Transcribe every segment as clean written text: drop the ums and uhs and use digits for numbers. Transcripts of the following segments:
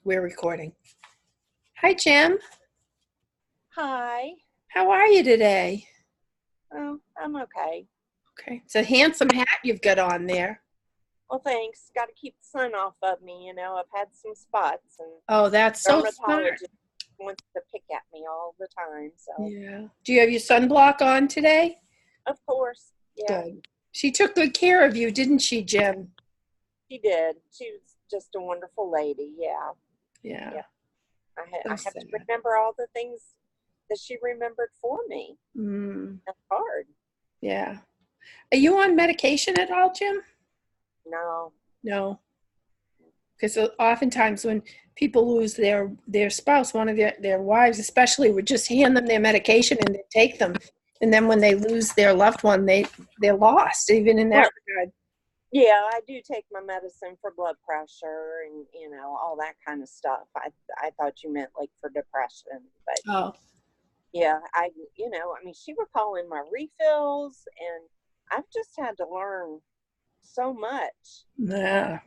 We're recording. Hi, Jim. Hi. How are you today? Oh, I'm okay. Okay. It's a handsome hat you've got on there. Well, thanks. Got to keep the sun off of me. I've had some spots, and Oh, that's so smart. dermatologist wants to pick at me all the time. So, Yeah. Do you have your sunblock on today? of course, yeah, Good. She took good care of you, didn't she, Jim? she did. She was just a wonderful lady. Yeah, Yeah. yeah. So I have to sad. remember all the things that she remembered for me. Mm, That's hard. yeah. Are you on medication at all, Jim? No. No. Because oftentimes when people lose their spouse, one of their wives especially, would just hand them their medication and they take them. And then when they lose their loved one, they're lost, even in that Well, regard. yeah, I do take my medicine for blood pressure and all that kind of stuff. I thought you meant like for depression, but Oh, yeah, she would call in my refills, and I've just had to learn so much, yeah.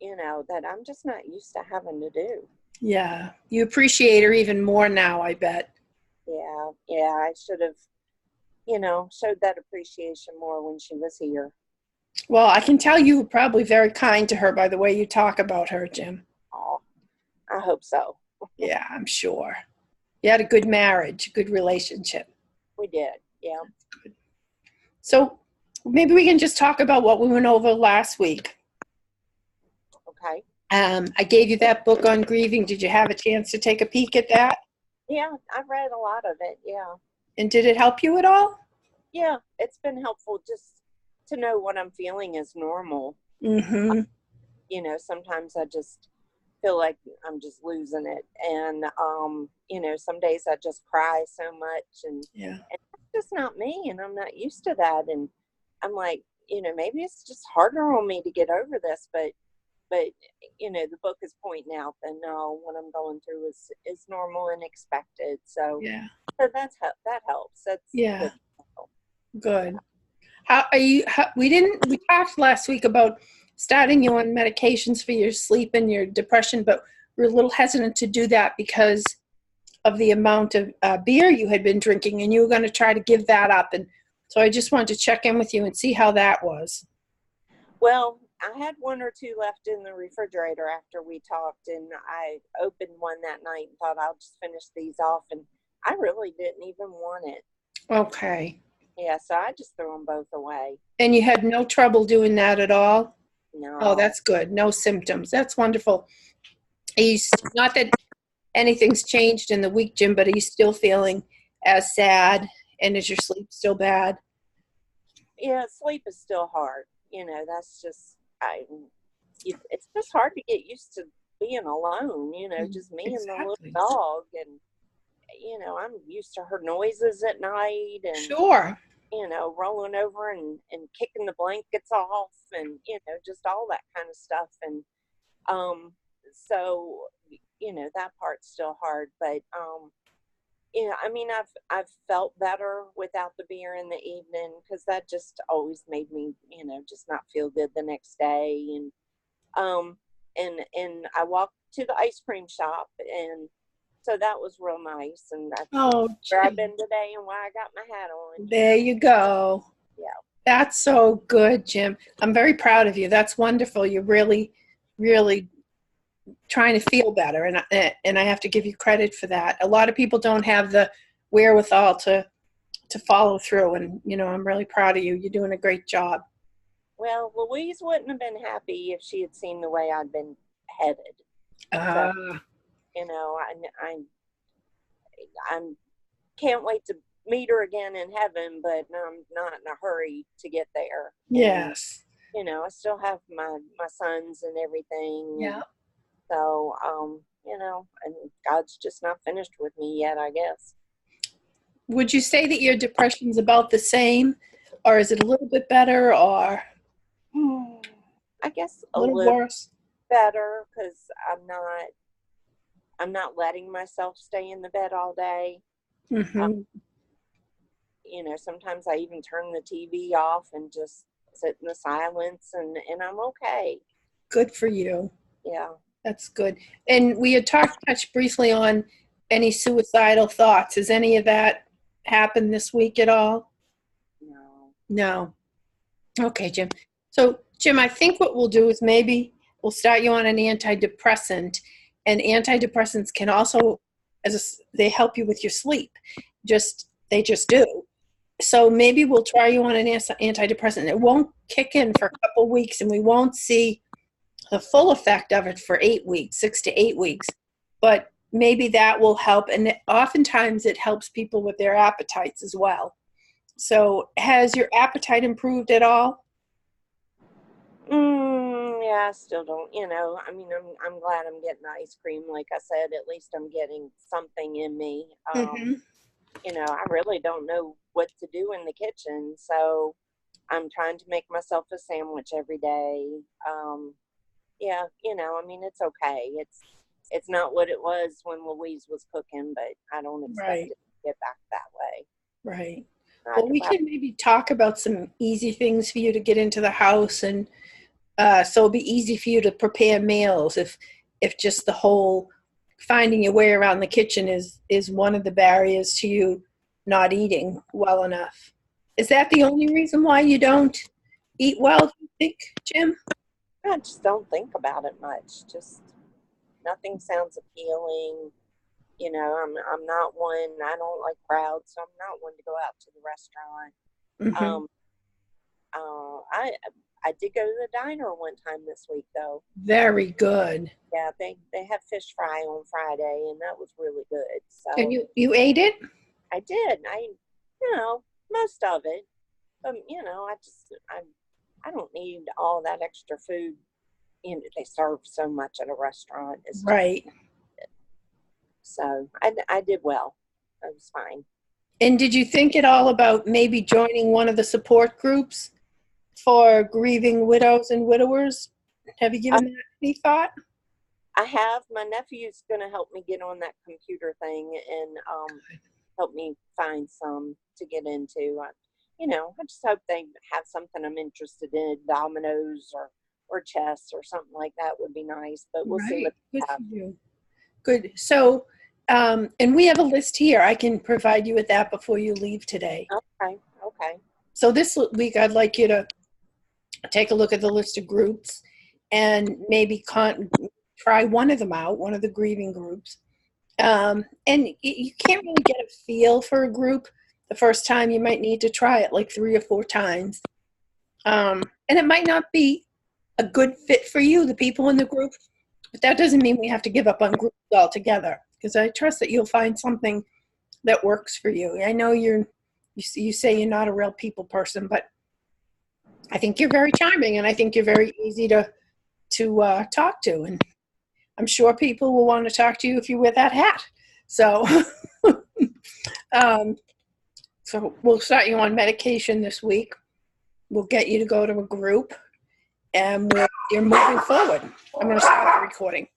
that I'm just not used to having to do. Yeah. You appreciate her even more now, I bet. Yeah, yeah, I should have, showed that appreciation more when she was here. Well, I can tell you were probably very kind to her by the way you talk about her, Jim. Oh, I hope so. Yeah, I'm sure. You had a good marriage, a good relationship. We did. Yeah. So maybe we can just talk about what we went over last week. Okay. I gave you that book on grieving. Did you have a chance to take a peek at that? Yeah, I've read a lot of it. Yeah. And did it help you at all? Yeah, it's been helpful just to know what I'm feeling is normal. Mm-hmm. Sometimes I just feel like I'm just losing it. And, some days I just cry so much, Yeah. and that's just not me. And I'm not used to that. And I'm like, maybe it's just harder on me to get over this, but, the book is pointing out that no, what I'm going through is normal and expected. Yeah. So that helps. That's Yeah. good. Yeah. Good. How are you? We talked last week about starting you on medications for your sleep and your depression, but we're a little hesitant to do that because of the amount of beer you had been drinking, and you were going to try to give that up. And so I just wanted to check in with you and see how that was. Well, I had one or two left in the refrigerator after we talked, and I opened one that night and thought I'll just finish these off, and I really didn't even want it. Okay. Yeah, so I just threw them both away. And you had no trouble doing that at all? Oh, No. that's good. No symptoms. That's wonderful. He's not that anything's changed in the week, Jim, but he's still feeling as sad. And is your sleep still bad? Yeah, sleep is still hard. That's just it's just hard to get used to being alone. Just me and the little Exactly. dog, and I'm used to her noises at night, and Sure. rolling over and kicking the blankets off, and just all that kind of stuff. And so that part's still hard, but I mean, I've felt better without the beer in the evening, because that just always made me just not feel good the next day. And um and I walked to the ice cream shop, and so that was real nice. And that's Oh, where I've Jim. been today and why I got my hat on. There you go. Yeah. That's so good, Jim. I'm very proud of you. That's wonderful. You're really, really trying to feel better, and I have to give you credit for that. A lot of people don't have the wherewithal to follow through, and I'm really proud of you. You're doing a great job. Well, Louise wouldn't have been happy if she had seen the way I'd been headed. So, Uh, you know, I, I, I'm can't wait to meet her again in heaven, but I'm not in a hurry to get there. And yes. I still have my sons and everything, Yeah. and so and God's just not finished with me yet, I guess. Would you say that your depression's about the same, or is it a little bit better, or I guess a a little little worse? better, because I'm not letting myself stay in the bed all day. Uh, Mm-hmm. Sometimes I even turn the TV off and just sit in the silence, and I'm okay. Good for you. Yeah. That's good. And we had touched briefly on any suicidal thoughts. Has any of that happened this week at all? No. No. Okay, Jim. So, Jim, I think what we'll do is maybe we'll start you on an antidepressant, and antidepressants can also, they help you with your sleep. They just do. So maybe we'll try you on an antidepressant. It won't kick in for a couple weeks, and we won't see the full effect of it for 8 weeks, 6 to 8 weeks. But maybe that will help, and oftentimes it helps people with their appetites as well. So has your appetite improved at all? Yeah, I still don't, I mean, I'm glad I'm getting ice cream. Like I said, at least I'm getting something in me. Mm-hmm. I really don't know what to do in the kitchen. So I'm trying to make myself a sandwich every day. Yeah, I mean, it's okay. It's not what it was when Louise was cooking, but I don't expect Right, it to get back that way. right. I Well, could we probably, can maybe talk about some easy things for you to get into the house, and so it'll be easy for you to prepare meals if just the whole finding your way around the kitchen is one of the barriers to you not eating well enough. Is that the only reason why you don't eat well, do you think, Jim? I just don't think about it much. Just nothing sounds appealing. I'm not one. I don't like crowds, so I'm not one to go out to the restaurant. Hmm. Um, I did go to the diner one time this week though. Very good. Yeah, they had fish fry on Friday, and that was really good. And So you ate it? I did. Most of it, but I don't need all that extra food. They serve so much at a restaurant. It's just Right. so I did well. It was fine. And did you think at all about maybe joining one of the support groups for grieving widows and widowers? Have you I, given that any thought? I have my nephew's going to help me get on that computer thing and help me find some to get into. I just hope they have something I'm interested in, dominoes or chess or something like that would be nice. But we'll see what Right. Good they for have. you. Good. So, and we have a list here. I can provide you with that before you leave today. Okay, okay, So this week, I'd like you to take a look at the list of groups and maybe try one of them out, one of the grieving groups. And you can't really get a feel for a group the first time. You might need to try it like 3 or 4 times. And it might not be a good fit for you, the people in the group, but that doesn't mean we have to give up on groups altogether, because I trust that you'll find something that works for you. I know you say you're not a real people person, but I think you're very charming, and I think you're very easy to talk to, and I'm sure people will want to talk to you if you wear that hat. So, um, so we'll start you on medication this week. We'll get you to go to a group, and you're moving forward. I'm going to stop the recording.